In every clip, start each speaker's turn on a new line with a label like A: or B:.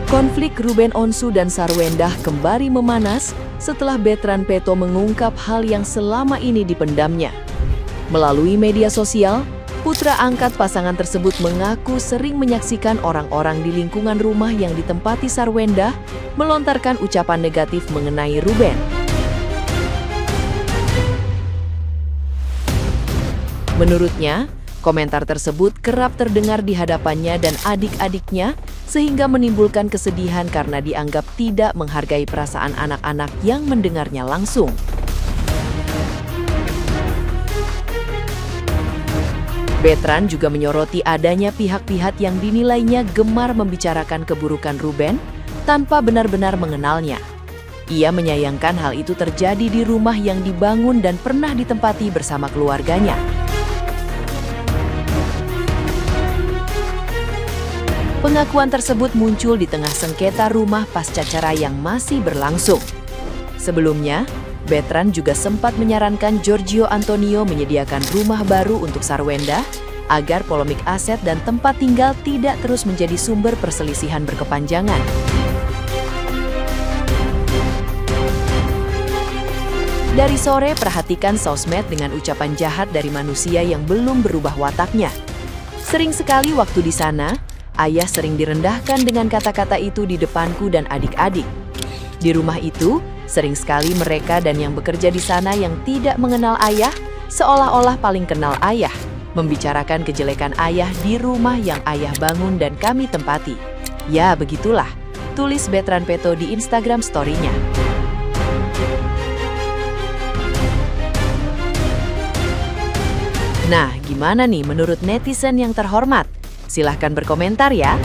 A: Konflik Ruben Onsu dan Sarwendah kembali memanas setelah Bertrand Peto mengungkap hal yang selama ini dipendamnya. Melalui media sosial, putra angkat pasangan tersebut mengaku sering menyaksikan orang-orang di lingkungan rumah yang ditempati Sarwendah melontarkan ucapan negatif mengenai Ruben. Menurutnya, komentar tersebut kerap terdengar di hadapannya dan adik-adiknya sehingga menimbulkan kesedihan karena dianggap tidak menghargai perasaan anak-anak yang mendengarnya langsung. Bertrand juga menyoroti adanya pihak-pihak yang dinilainya gemar membicarakan keburukan Ruben tanpa benar-benar mengenalnya. Ia menyayangkan hal itu terjadi di rumah yang dibangun dan pernah ditempati bersama keluarganya. Pengakuan tersebut muncul di tengah sengketa rumah pasca cerai yang masih berlangsung. Sebelumnya, Bertrand juga sempat menyarankan Giorgio Antonio menyediakan rumah baru untuk Sarwendah agar polemik aset dan tempat tinggal tidak terus menjadi sumber perselisihan berkepanjangan. Dari sore, perhatikan sosmed dengan ucapan jahat dari manusia yang belum berubah wataknya. Sering sekali waktu di sana, ayah sering direndahkan dengan kata-kata itu di depanku dan adik-adik. Di rumah itu, sering sekali mereka dan yang bekerja di sana yang tidak mengenal ayah, seolah-olah paling kenal ayah, membicarakan kejelekan ayah di rumah yang ayah bangun dan kami tempati. Ya, begitulah, tulis Bertrand Peto di Instagram story-nya. Nah, gimana nih menurut netizen yang terhormat? Silahkan berkomentar ya.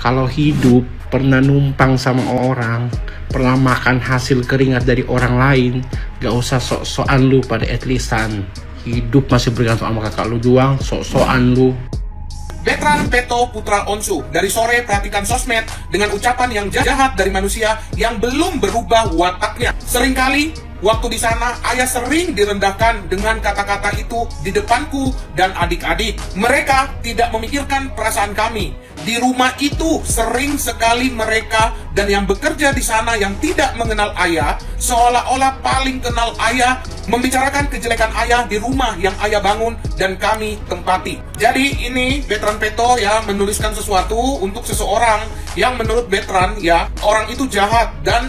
B: Kalau hidup pernah numpang sama orang, pernah makan hasil keringat dari orang lain, gak usah sok-sokan lu pada etlisan. Hidup masih bergantung sama kakak lu doang, sok-sokan lu.
C: Bertrand Peto putra Onsu. Dari sore perhatikan sosmed dengan ucapan yang jahat dari manusia yang belum berubah wataknya. Seringkali waktu di sana, ayah sering direndahkan dengan kata-kata itu di depanku dan adik-adik. Mereka tidak memikirkan perasaan kami. Di rumah itu sering sekali mereka dan yang bekerja di sana yang tidak mengenal ayah, seolah-olah paling kenal ayah, membicarakan kejelekan ayah di rumah yang ayah bangun dan kami tempati. Jadi ini Bertrand Peto ya menuliskan sesuatu untuk seseorang yang menurut Bertrand ya orang itu jahat dan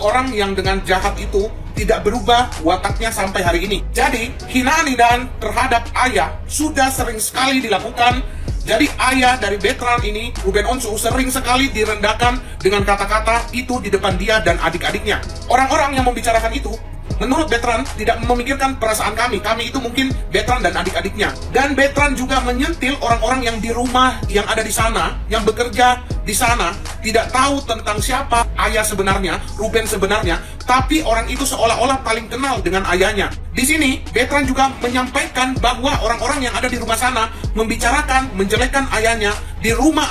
C: orang yang dengan jahat itu tidak berubah wataknya sampai hari ini. Jadi, hinaan-hinaan terhadap ayah sudah sering sekali dilakukan. Jadi, ayah dari Bertrand ini, Ruben Onsu, sering sekali direndahkan dengan kata-kata itu di depan dia dan adik-adiknya. Orang-orang yang membicarakan itu, menurut Bertrand, tidak memikirkan perasaan kami. Kami itu mungkin Bertrand dan adik-adiknya. Dan Bertrand juga menyentil orang-orang yang di rumah, yang ada di sana, yang bekerja di sana, tidak tahu tentang siapa ayah sebenarnya, Ruben sebenarnya, tapi orang itu seolah-olah paling kenal dengan ayahnya. Di sini, Bertrand juga menyampaikan bahwa orang-orang yang ada di rumah sana membicarakan, menjelekkan ayahnya, di rumah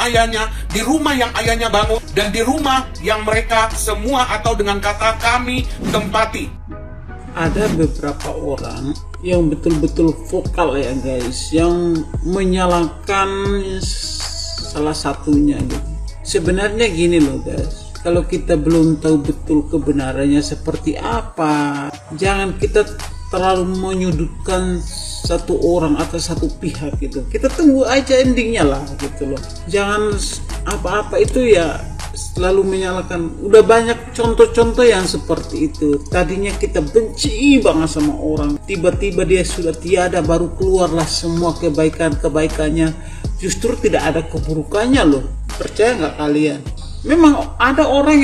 C: yang ayahnya bangun, dan di rumah yang mereka semua atau dengan kata kami tempati.
D: Ada beberapa orang yang betul-betul vokal ya guys, yang menyalahkan salah satunya gitu. Sebenarnya gini loh guys, kalau kita belum tahu betul kebenarannya seperti apa, jangan kita terlalu menyudutkan satu orang atau satu pihak gitu. Kita tunggu aja endingnya lah gitu loh. Jangan apa-apa itu ya selalu menyalahkan. Udah banyak contoh-contoh yang seperti itu. Tadinya kita benci banget sama orang, tiba-tiba dia sudah tiada, baru keluarlah semua kebaikan-kebaikannya. Justru tidak ada keburukannya loh. Percaya nggak kalian? Memang ada orang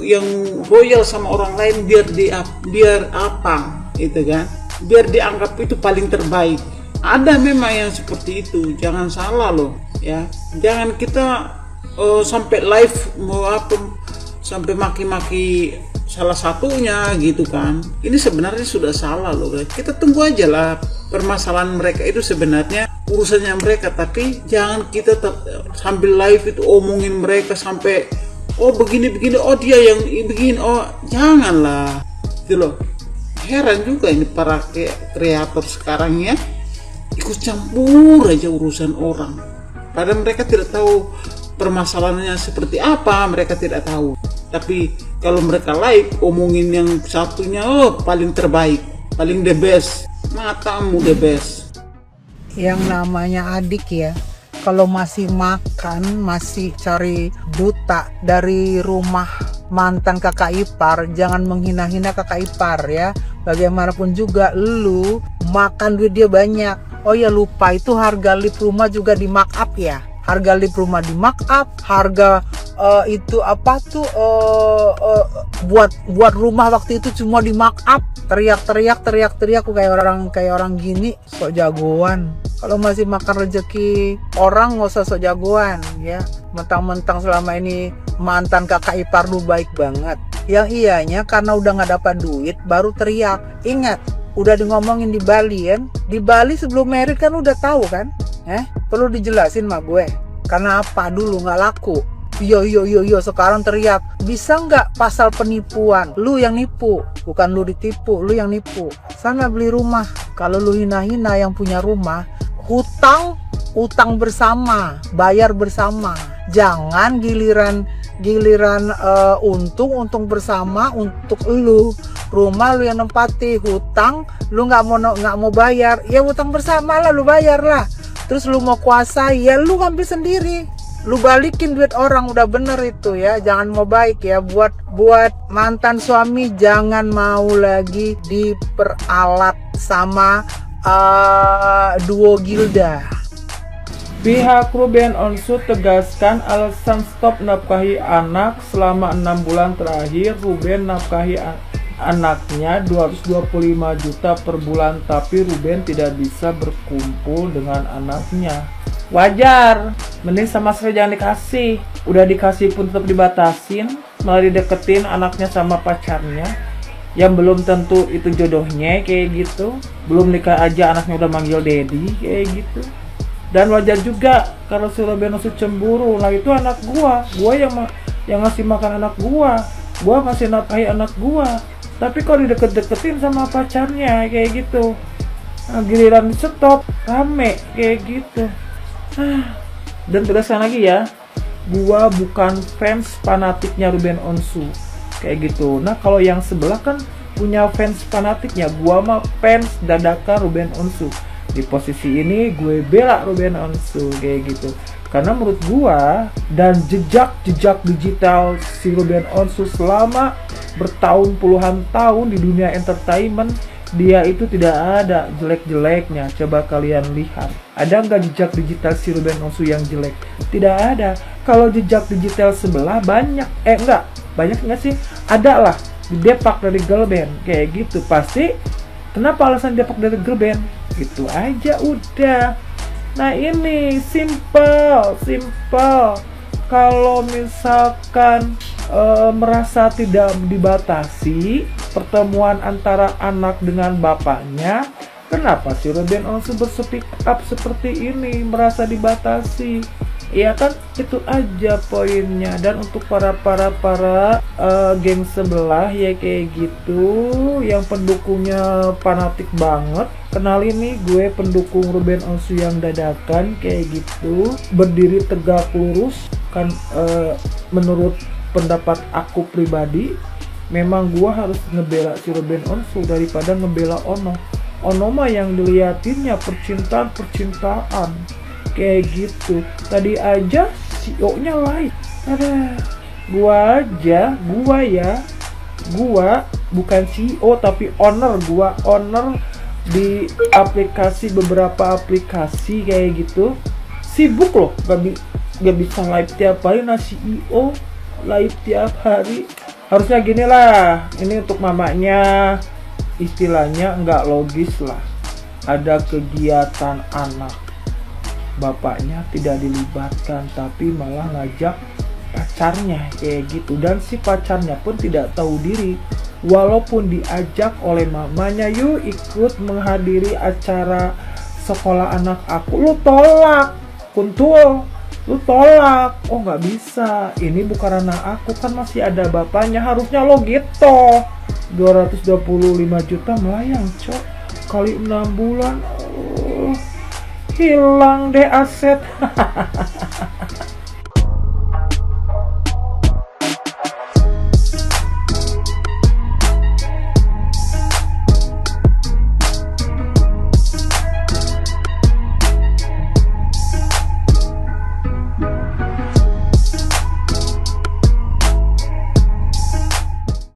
D: yang royal sama orang lain biar apa gitu kan? Biar dianggap itu paling terbaik. Ada memang yang seperti itu. Jangan salah loh ya. Jangan kita sampai live sampai maki-maki salah satunya gitu kan. Ini sebenarnya sudah salah loh guys. Kita tunggu aja lah permasalahan mereka itu sebenarnya urusannya mereka, tapi jangan kita sambil live itu omongin mereka sampai oh begini, oh dia yang begini, oh janganlah gitu loh. Heran juga ini para kreator sekarang ya, ikut campur aja urusan orang, padahal mereka tidak tahu permasalahannya seperti apa mereka tidak tahu. Tapi kalau mereka like omongin yang satunya, oh paling terbaik, paling the best, matamu the best.
E: Yang namanya adik ya, kalau masih makan, masih cari duta dari rumah mantan kakak ipar, jangan menghina-hina kakak ipar ya. Bagaimanapun juga lu makan duit dia banyak. Oh ya, lupa itu harga lip rumah juga di mark up ya. Harga lip rumah di mark up, harga itu apa tuh buat rumah waktu itu cuma di mark up. Teriak aku kayak orang gini, sok jagoan. Kalau masih makan rezeki orang nggak usah sok jagoan ya. Mentang-mentang selama ini mantan kakak ipar lu baik banget. Yang ianya karena udah nggak dapat duit baru teriak. Ingat, udah ngomongin di Bali kan? Di Bali sebelum merit kan udah tahu kan? Perlu dijelasin sama gue. Karena apa dulu nggak laku? Yo sekarang teriak. Bisa nggak pasal penipuan? Lu yang nipu, bukan lu ditipu, lu yang nipu. Sana beli rumah. Kalau lu hina-hina yang punya rumah, utang bersama, bayar bersama. Jangan giliran untung bersama untuk lu. Rumah lu yang nempati, hutang lu nggak mau bayar, ya utang bersama lah, lu bayar lah. Terus lu mau kuasai, ya lu ngambil sendiri, lu balikin duit orang, udah bener itu ya. Jangan mau baik ya, buat mantan suami jangan mau lagi diperalat sama duo Gilda.
F: Pihak Ruben Onsu tegaskan alasan stop nafkahi anak selama 6 bulan terakhir. Ruben nafkahi anaknya 225 juta per bulan, tapi Ruben tidak bisa berkumpul dengan anaknya. Wajar, mending sama sekali jangan dikasih. Udah dikasih pun tetap dibatasin, malah dideketin anaknya sama pacarnya yang belum tentu itu jodohnya, kayak gitu. Belum nikah aja anaknya udah manggil daddy, kayak gitu. Dan wajar juga kalau si Ruben Onsu cemburu. Nah itu anak gua yang ngasih makan anak gua masih nafkahi anak gua. Tapi kalau dideket-deketin sama pacarnya kayak gitu, nah, giliran di stop rame kayak gitu. Dan tegaskan lagi ya, gua bukan fans fanatiknya Ruben Onsu kayak gitu. Nah kalau yang sebelah kan punya fans fanatiknya, gua mah fans dadakan Ruben Onsu. Di posisi ini gue bela Ruben Onsu kayak gitu. Karena menurut gua dan jejak digital si Ruben Onsu selama bertahun puluhan tahun di dunia entertainment, dia itu tidak ada jelek-jeleknya. Coba kalian lihat, ada nggak jejak digital si Ruben Onsu yang jelek? Tidak ada. Kalau jejak digital sebelah banyak, banyak nggak sih? Ada lah, didepak dari girl band kayak gitu. Pasti kenapa alasan depak dari girl band? Gitu aja udah. Nah ini simple. Kalau misalkan merasa tidak dibatasi pertemuan antara anak dengan bapaknya, kenapa si Ruben Onsu berspeak up seperti ini, merasa dibatasi? Ya kan itu aja poinnya. Dan untuk para geng sebelah ya kayak gitu, yang pendukungnya fanatik banget, kenalin nih, gue pendukung Ruben Onsu yang dadakan kayak gitu, berdiri tegak lurus kan. Menurut pendapat aku pribadi, memang gue harus ngebela si Ruben Onsu daripada ngebela Ono mah yang diliatinnya percintaan kayak gitu. Tadi aja CEO-nya lain. Gua bukan CEO tapi owner di beberapa aplikasi kayak gitu. Sibuk loh, gak bisa live tiap hari. Nah CEO live tiap hari. Harusnya gini lah, ini untuk mamanya, istilahnya nggak logis lah. Ada kegiatan anak, bapaknya tidak dilibatkan, tapi malah ngajak pacarnya kayak gitu. Dan si pacarnya pun tidak tahu diri, walaupun diajak oleh mamanya, yuk ikut menghadiri acara sekolah anak aku, lu tolak, kuntul, lu tolak. Oh nggak bisa, ini bukan anak aku, kan masih ada bapaknya, harusnya lo gitu. 225 juta melayang cok, kali 6 bulan, hilang deh aset.